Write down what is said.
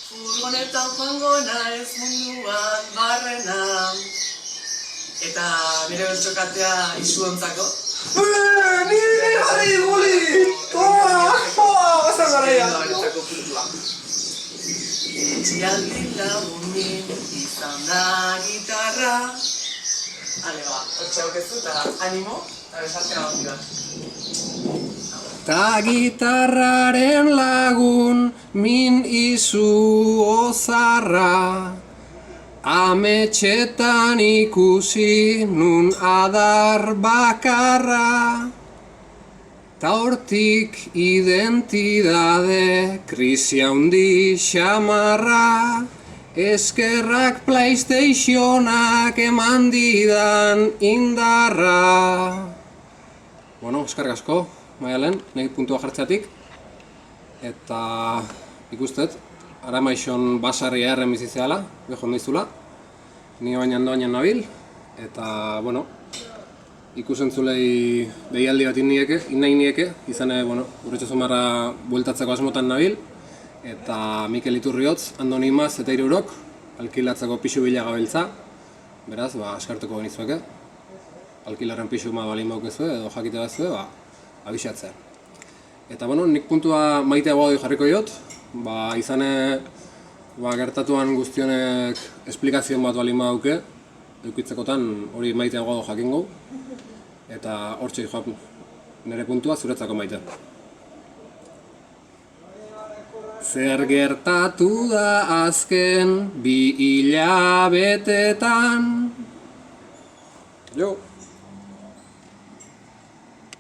Furgonetan joango naiz munduan barrena. Eta nire bertxokatea izuontzako. Nire jarri guli! Toma! Basan garaia! Etxialdi lagunin izan da gitarra. Ale ba, hortxe aukezu eta animo, eta besartzen hau da. Ta gitarraren lagun min izu ozarra, ametxetan ikusi nun adar bakarra, ta hortik identidade krisi handi xamarra, eskerrak PlayStationak eman didan indarra. Bueno, eskerrik asko, Maialen, nahi puntua jartzeatik. Eta ikustet, Aramaixon basarria erren bizitzeala, beho ondizula. Ni baina doainen nabil. Eta, bueno, ikusentzulei behialdi bat nahi nieke. Izane, bueno, Urretxo Zumarra bueltatzeko asmotan nabil. Eta Mikel Iturriotz, Andoni Imaz eta Irurok, alkilatzeko pixu bila gabiltza. Beraz, eskartuko genizueke. Alkilarren pixu balin baukezue edo jakite bazue, abisatzea. Eta, bueno, nik puntua maitea guadu jarriko diot. Izane, gertatuan guztionek esplikazion bat balin badauke, eukitzekotan hori maitea guadu jakingo. Eta hortxe joan nire puntua zuretzako maite. Zer gertatu da azken 2 hilabetetan? Jo!